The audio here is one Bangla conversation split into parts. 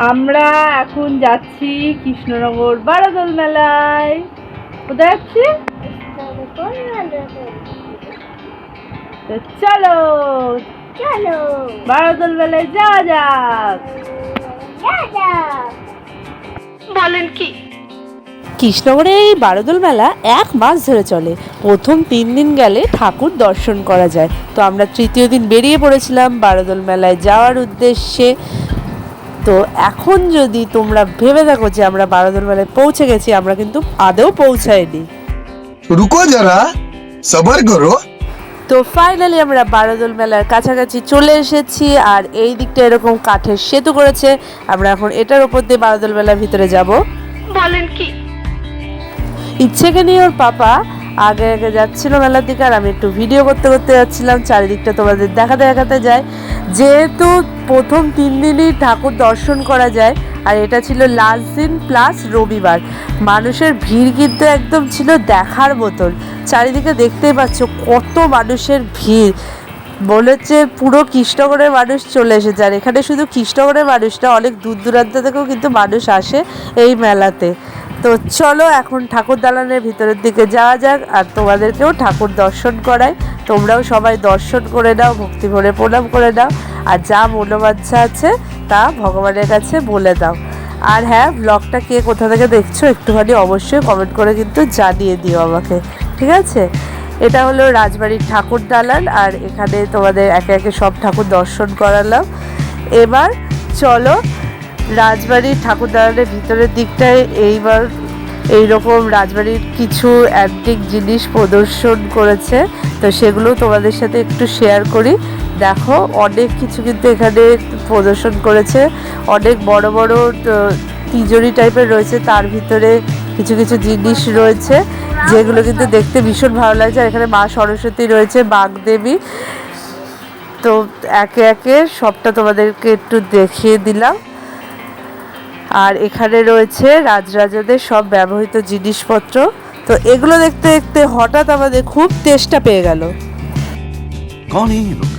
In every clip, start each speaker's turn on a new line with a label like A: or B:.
A: আমরা এখন যাচ্ছি কৃষ্ণনগর বারোদোল মেলায়। কোথায় যাচ্ছি? তো চলো
B: চলো
A: বারোদোল মেলায় যাওয়া যাক।
B: বলেন কি?
C: কৃষ্ণনগরে এই বারোদোল মেলা 1 মাস ধরে চলে। প্রথম 3 দিন গেলে ঠাকুর দর্শন করা যায়। তো আমরা তৃতীয় দিন বেরিয়ে পড়েছিলাম বারোদোল মেলায় যাওয়ার উদ্দেশ্যে। তো এখন যদি তোমরা ভেবে থাকো যে আমরা বারোদোল মেলায় পৌঁছে গেছি, আমরা কিন্তু আদৌ পৌঁছাইনি।
D: রুকো যারা, সবার করো।
C: তো ফাইনালি আমরা বারোদোল মেলার কাছাকাছি চলে এসেছি। আর এই দিকটা এরকম কাঠের সেতু করেছে। আমরা এখন এটার উপর দিয়ে বারোদোল মেলার ভিতরে যাব।
B: বলেন কি?
C: ইচ্ছেকে নিয়ে ওর পাপা আগে আগে যাচ্ছিল মেলার দিকে, আর আমি একটু ভিডিও করতে করতে যাচ্ছিলাম। চারিদিকটা তোমাদের দেখাতে দেখাতে যায়। যেহেতু প্রথম 3 দিনই ঠাকুর দর্শন করা যায়, আর এটা ছিল লাস্ট দিন প্লাস রবিবার, মানুষের ভিড় কিন্তু একদম ছিল দেখার মতন। চারিদিকে দেখতেই পাচ্ছ কত মানুষের ভিড়। বলে হচ্ছে পুরো কৃষ্ণনগরের মানুষ চলে এসেছে। আর এখানে শুধু কৃষ্ণনগরের মানুষ না, অনেক দূর দূরান্ত থেকেও কিন্তু মানুষ আসে এই মেলাতে। তো চলো এখন ঠাকুর দালানের ভিতরের দিকে যাওয়া যাক, আর তোমাদেরকেও ঠাকুর দর্শন করাই। তোমরাও সবাই দর্শন করে নাও, ভক্তি ভরে প্রণাম করে নাও, আর যা মনোবাঞ্ছা আছে তা ভগবানের কাছে বলে দাও। আর হ্যাঁ, ব্লগটা কে কোথা থেকে দেখছো একটুখানি অবশ্যই কমেন্ট করে কিন্তু জানিয়ে দিও আমাকে, ঠিক আছে? এটা হলো রাজবাড়ির ঠাকুর দালান, আর এখানে তোমাদের একে একে সব ঠাকুর দর্শন করালাম। এবার চলো রাজবাড়ির ঠাকুর দালানের ভিতরের দিকটায় এইবার এইরকম রাজবাড়ির কিছু অ্যান্টিক জিনিস প্রদর্শন করেছে। তো সেগুলো তোমাদের সাথে একটু শেয়ার করি। দেখো অনেক কিছু কিন্তু এখানে প্রদর্শন করেছে। অনেক বড় বড় তিজোরি টাইপের রয়েছে, তার ভিতরে কিছু কিছু জিনিস রয়েছে যেগুলো কিন্তু দেখতে ভীষণ ভালো লাগছে। আর এখানে মা সরস্বতী রয়েছে, বাগদেবী। তো একে একে সবটা তোমাদেরকে একটু দেখিয়ে দিলাম। আর এখানে রয়েছে রাজরাজাদের সব ব্যবহৃত জিনিসপত্র। তো এগুলো দেখতে দেখতে হঠাৎ আমাদের খুব তেষ্টা পেয়ে গেল।
E: कौन है ये लोग?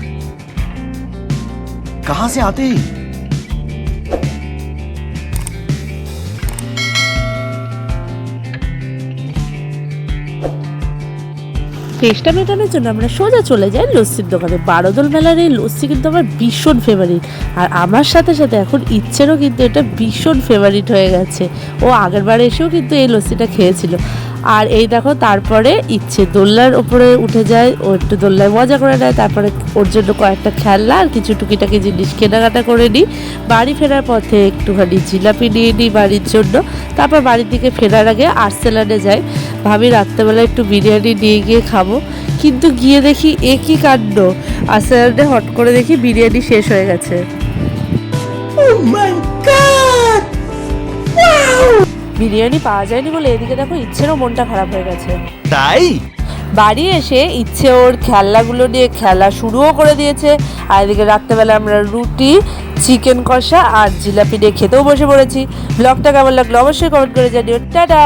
E: कहां से आते हैं?
C: তেষ্টা মেটানোর জন্য আমরা সোজা চলে যাই লস্যির দোকানে। বারোদোল মেলার এই লস্যি কিন্তু আমার ভীষণ ফেভারিট, আর আমার সাথে সাথে এখন ইচ্ছেরও কিন্তু এটা ভীষণ ফেভারিট হয়ে গেছে। ও আগের বার এসেও কিন্তু এই লস্যিটা খেয়েছিল। আর এই দেখো তারপরে ইচ্ছে দোলনার ওপরে উঠে যায়, ও একটু দোলনায় মজা করে নেয়। তারপরে ওর জন্য কয়েকটা খেলনা আর কিছু টুকিটাকি জিনিস কেনাকাটা করে নিই। বাড়ি ফেরার পথে একটুখানি জিলাপি নিয়ে নিই বাড়ির জন্য। তারপর বাড়ির দিকে ফেরার আগে আর্সেলানে যাই, ভাবি রাত্রেবেলা একটু বিরিয়ানি নিয়ে গিয়ে খাবো। কিন্তু গিয়ে দেখি এ কী কাণ্ড, আর্সেলানে হট করে দেখি বিরিয়ানি শেষ হয়ে গেছে। বিরিয়ানি পাওয়া যায়নি বলে এদিকে দেখো ইচ্ছেরও মনটা খারাপ হয়ে গেছে।
E: তাই
C: বাড়ি এসে ইচ্ছে ওর খেলনাগুলো নিয়ে খেলা শুরুও করে দিয়েছে। আর এদিকে রাত্রেবেলা আমরা রুটি, চিকেন কষা আর জিলাপি দিয়ে খেতেও বসে পড়েছি। ব্লগটা কেমন লাগলো অবশ্যই কমেন্ট করে জানিও। টাটা।